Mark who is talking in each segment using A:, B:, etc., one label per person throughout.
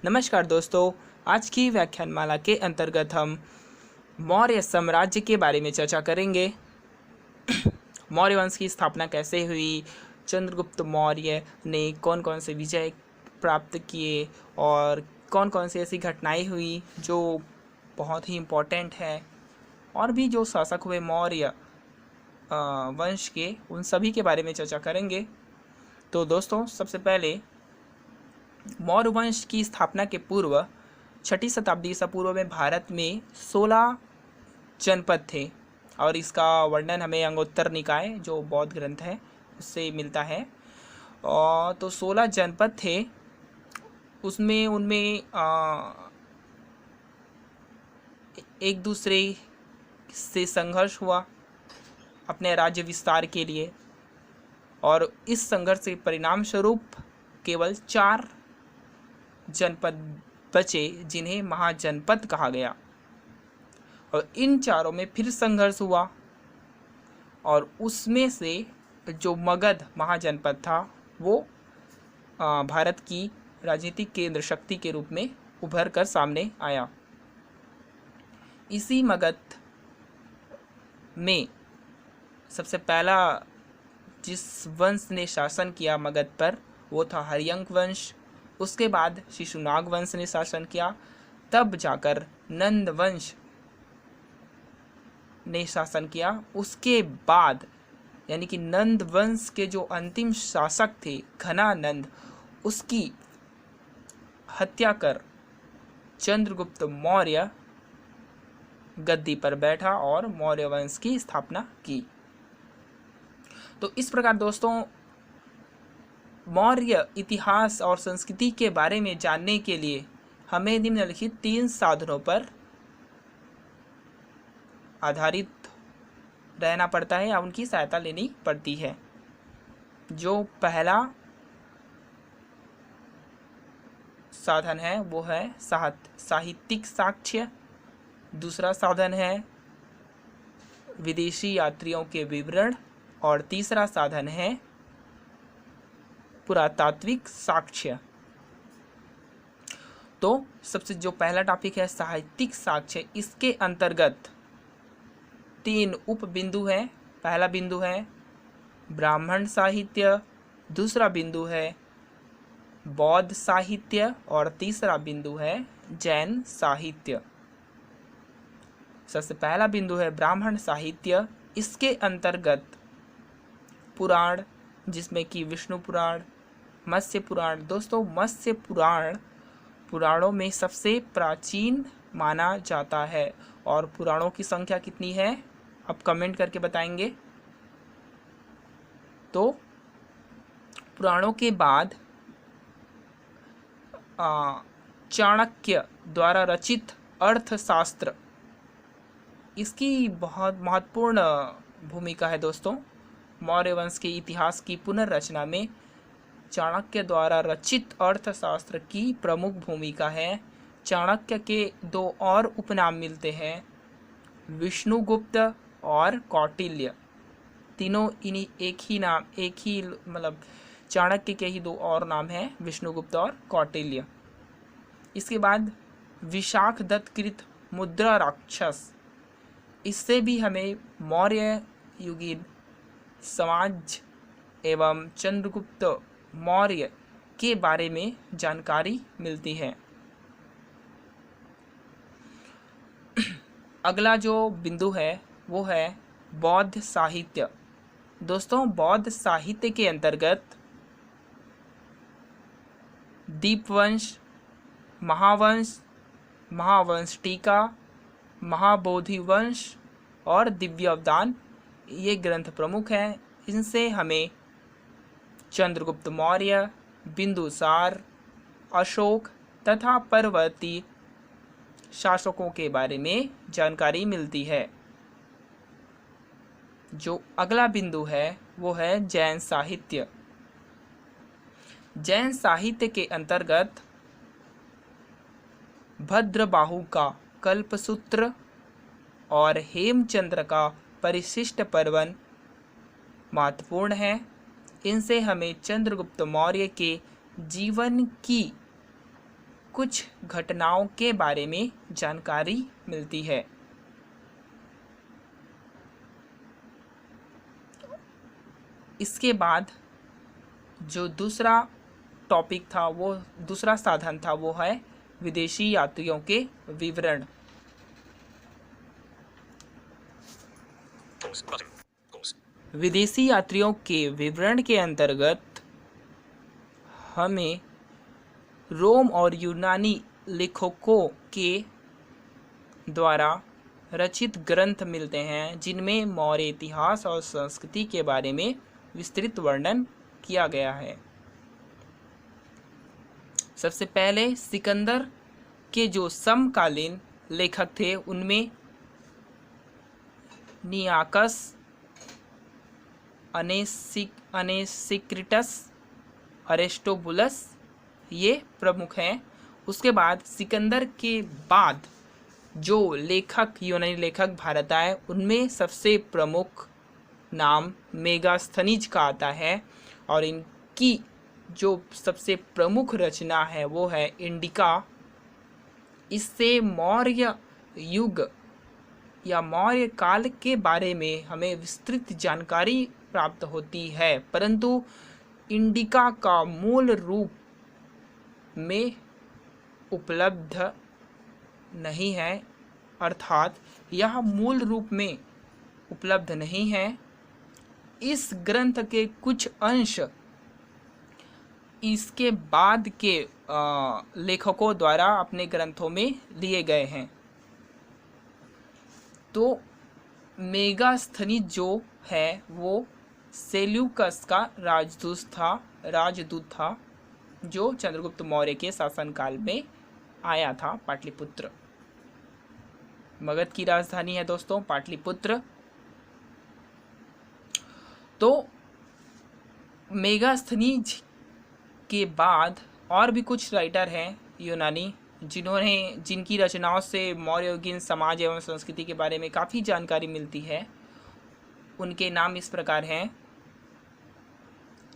A: नमस्कार दोस्तों, आज की व्याख्यानमाला के अंतर्गत हम मौर्य साम्राज्य के बारे में चर्चा करेंगे। मौर्य वंश की स्थापना कैसे हुई, चंद्रगुप्त मौर्य ने कौन कौन से विजय प्राप्त किए और कौन कौन सी ऐसी घटनाएं हुई जो बहुत ही इम्पोर्टेंट है, और भी जो शासक हुए मौर्य वंश के, उन सभी के बारे में चर्चा करेंगे। तो दोस्तों, सबसे पहले मौर्य वंश की स्थापना के पूर्व 6ठी शताब्दी ईसा पूर्व में भारत में 16 जनपद थे, और इसका वर्णन हमें अंगोत्तर निकाय जो बौद्ध ग्रंथ है उससे मिलता है। और तो 16 जनपद थे, उनमें एक दूसरे से संघर्ष हुआ अपने राज्य विस्तार के लिए, और इस संघर्ष के परिणाम स्वरूप केवल 4 जनपद बचे जिन्हें महाजनपद कहा गया, और इन चारों में फिर संघर्ष हुआ, और उसमें से जो मगध महाजनपद था वो भारत की राजनीतिक केंद्र शक्ति के रूप में उभर कर सामने आया। इसी मगध में सबसे पहला जिस वंश ने शासन किया मगध पर वो था हर्यंक वंश। उसके बाद शिशुनाग वंश ने शासन किया, तब जाकर नंद वंश ने शासन किया। उसके बाद यानी कि नंद वंश के जो अंतिम शासक थे घनानंद, उसकी हत्या कर चंद्रगुप्त मौर्य गद्दी पर बैठा और मौर्य वंश की स्थापना की। तो इस प्रकार दोस्तों, मौर्य इतिहास और संस्कृति के बारे में जानने के लिए हमें निम्नलिखित 3 साधनों पर आधारित रहना पड़ता है या उनकी सहायता लेनी पड़ती है। जो पहला साधन है वो है साहित्यिक साक्ष्य, दूसरा साधन है विदेशी यात्रियों के विवरण, और तीसरा साधन है पुरातात्विक साक्ष्य। तो सबसे जो पहला टॉपिक है साहित्यिक साक्ष्य, इसके अंतर्गत 3 उप बिंदु हैं। पहला बिंदु है ब्राह्मण साहित्य, दूसरा बिंदु है बौद्ध साहित्य, और तीसरा बिंदु है जैन साहित्य। सबसे पहला बिंदु है ब्राह्मण साहित्य। इसके अंतर्गत पुराण, जिसमें कि विष्णु पुराण, मत्स्य पुराण। दोस्तों, मत्स्य पुराण पुराणों में सबसे प्राचीन माना जाता है, और पुराणों की संख्या कितनी है आप कमेंट करके बताएंगे। तो पुराणों के बाद चाणक्य द्वारा रचित अर्थशास्त्र, इसकी बहुत महत्वपूर्ण भूमिका है दोस्तों। मौर्य वंश के इतिहास की पुनर्रचना में चाणक्य द्वारा रचित अर्थशास्त्र की प्रमुख भूमिका है। चाणक्य के 2 और उपनाम मिलते हैं, विष्णुगुप्त और कौटिल्य। तीनों इन्हीं एक ही मतलब चाणक्य के ही 2 और नाम हैं, विष्णुगुप्त और कौटिल्य। इसके बाद विशाख दत्तकृत मुद्रा राक्षस, इससे भी हमें मौर्य युगीन समाज एवं चंद्रगुप्त मौर्य के बारे में जानकारी मिलती है। अगला जो बिंदु है वो है बौद्ध साहित्य। दोस्तों, बौद्ध साहित्य के अंतर्गत दीपवंश, महावंश, महावंश टीका, महाबोधि वंश और दिव्यावदान, ये ग्रंथ प्रमुख हैं। इनसे हमें चंद्रगुप्त मौर्य, बिंदुसार, अशोक तथा परवर्ती शासकों के बारे में जानकारी मिलती है। जो अगला बिंदु है वो है जैन साहित्य। जैन साहित्य के अंतर्गत भद्रबाहु का कल्पसूत्र और हेमचंद्र का परिशिष्ट पर्वन महत्वपूर्ण है। इनसे हमें चंद्रगुप्त मौर्य के जीवन की कुछ घटनाओं के बारे में जानकारी मिलती है। इसके बाद जो दूसरा टॉपिक था, वो दूसरा साधन था, वो है विदेशी यात्रियों के विवरण। विदेशी यात्रियों के विवरण के अंतर्गत हमें रोम और यूनानी लेखकों के द्वारा रचित ग्रंथ मिलते हैं, जिनमें मौर्य इतिहास और संस्कृति के बारे में विस्तृत वर्णन किया गया है। सबसे पहले सिकंदर के जो समकालीन लेखक थे, उनमें नियाकस, अनेसिक्रिटस, अरिस्टोबुलस ये प्रमुख हैं। उसके बाद सिकंदर के बाद जो लेखक, यूनानी लेखक भारत आए, उनमें सबसे प्रमुख नाम मेगास्थनीज का आता है, और इनकी जो सबसे प्रमुख रचना है वो है इंडिका। इससे मौर्य युग या मौर्य काल के बारे में हमें विस्तृत जानकारी प्राप्त होती है, परंतु इंडिका का मूल रूप में उपलब्ध नहीं है, अर्थात यह मूल रूप में उपलब्ध नहीं है। इस ग्रंथ के कुछ अंश इसके बाद के लेखकों द्वारा अपने ग्रंथों में लिए गए हैं। तो मेगास्थनीज जो है वो सेल्यूकस का राजदूत था, जो चंद्रगुप्त मौर्य के शासनकाल में आया था पाटलिपुत्र। मगध की राजधानी है दोस्तों पाटलिपुत्र। तो मेगास्थनीज के बाद और भी कुछ राइटर हैं यूनानी, जिनकी रचनाओं से मौर्ययुगीन समाज एवं संस्कृति के बारे में काफ़ी जानकारी मिलती है। उनके नाम इस प्रकार हैं: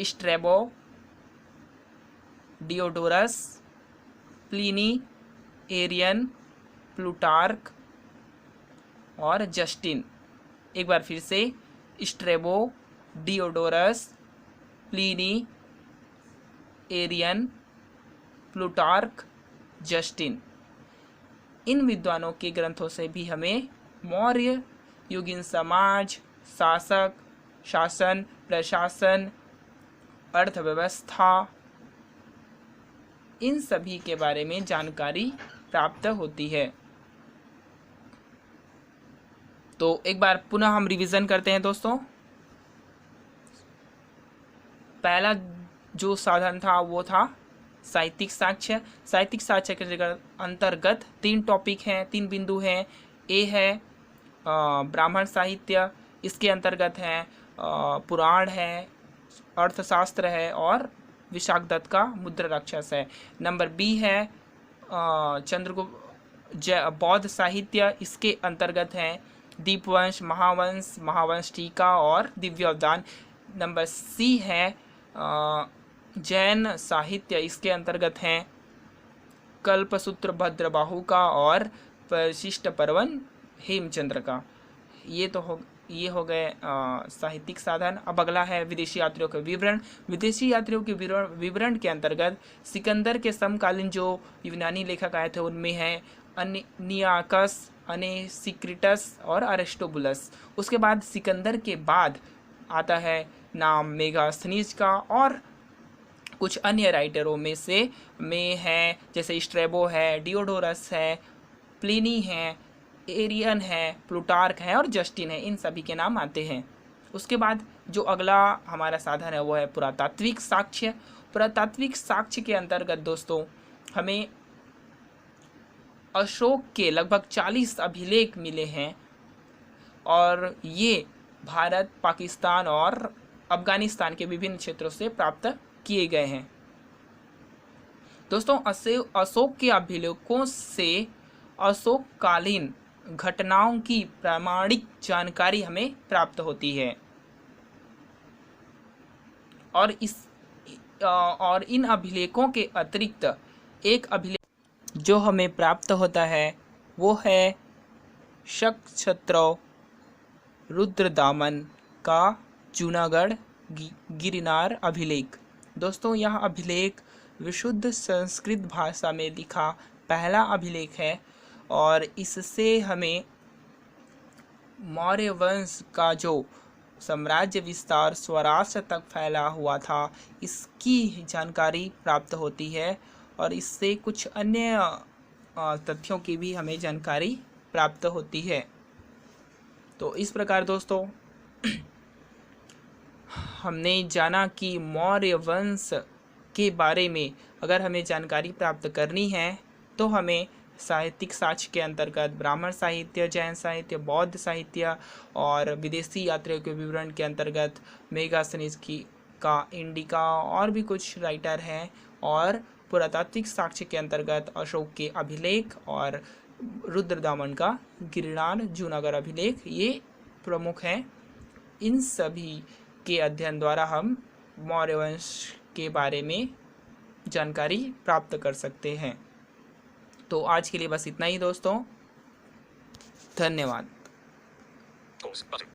A: Strabo, Diodorus, Pliny, Arrian, Plutarch और जस्टिन। एक बार फिर से, Strabo, Diodorus, Pliny, Arrian, Plutarch, Justin. इन विद्वानों के ग्रंथों से भी हमें मौर्य युगीन समाज, शासन, प्रशासन, अर्थव्यवस्था, इन सभी के बारे में जानकारी प्राप्त होती है। तो एक बार पुनः हम रिवीजन करते हैं दोस्तों। पहला जो साधन था वो था साहित्यिक साक्ष्य। साहित्यिक साक्ष्य के अंतर्गत 3 टॉपिक हैं, 3 बिंदु हैं। ए है ब्राह्मण साहित्य, इसके अंतर्गत है पुराण है, अर्थशास्त्र है और विशाखदत्त का मुद्रा राक्षस है। नंबर बी है बौद्ध साहित्य, इसके अंतर्गत हैं दीपवंश, महावंश टीका और दिव्यावदान। नंबर सी है जैन साहित्य, इसके अंतर्गत हैं कल्पसूत्र भद्रबाहु का और परिशिष्ट पर्वन हेमचंद्र का। ये हो गए साहित्यिक साधन। अब अगला है विदेशी यात्रियों के विवरण। विदेशी यात्रियों के विवरण के अंतर्गत सिकंदर के समकालीन जो यूनानी लेखक आए थे, उनमें है नियाकस, अनेसिक्रिटस और अरिस्टोबुलस। उसके बाद सिकंदर के बाद आता है नाम मेगास्थनीज का, और कुछ अन्य राइटरों में है जैसे स्ट्रैबो है, डियोडोरस है, प्लिनी है, एरियन है, प्लूटार्क है और जस्टिन है। इन सभी के नाम आते हैं। उसके बाद जो अगला हमारा साधन है वो है पुरातात्विक साक्ष्य। पुरातात्विक साक्ष्य के अंतर्गत दोस्तों हमें अशोक के लगभग 40 अभिलेख मिले हैं, और ये भारत, पाकिस्तान और अफगानिस्तान के विभिन्न क्षेत्रों से प्राप्त किए गए हैं। दोस्तों अशोक के अभिलेखों से अशोककालीन घटनाओं की प्रामाणिक जानकारी हमें प्राप्त होती है, और इन अभिलेखों के अतिरिक्त एक अभिलेख जो हमें प्राप्त होता है वो है शक छत्रौ रुद्रदामन का जूनागढ़ गिरनार अभिलेख। दोस्तों यह अभिलेख विशुद्ध संस्कृत भाषा में लिखा पहला अभिलेख है और इससे हमें मौर्य वंश का जो साम्राज्य विस्तार स्वराष्ट्र तक फैला हुआ था इसकी जानकारी प्राप्त होती है और इससे कुछ अन्य तथ्यों की भी हमें जानकारी प्राप्त होती है। तो इस प्रकार दोस्तों हमने जाना कि मौर्य वंश के बारे में अगर हमें जानकारी प्राप्त करनी है तो हमें साहित्यिक साक्ष्य के अंतर्गत ब्राह्मण साहित्य, जैन साहित्य, बौद्ध साहित्य और विदेशी यात्रियों के विवरण के अंतर्गत मेगास्थनीज का इंडिका और भी कुछ राइटर हैं और पुरातात्विक साक्ष्य के अंतर्गत अशोक के अभिलेख और रुद्रदामन का गिरनार जूनागढ़ अभिलेख ये प्रमुख हैं। इन सभी के अध्ययन द्वारा हम मौर्य वंश के बारे में जानकारी प्राप्त कर सकते हैं। तो आज के लिए बस इतना ही दोस्तों, धन्यवाद।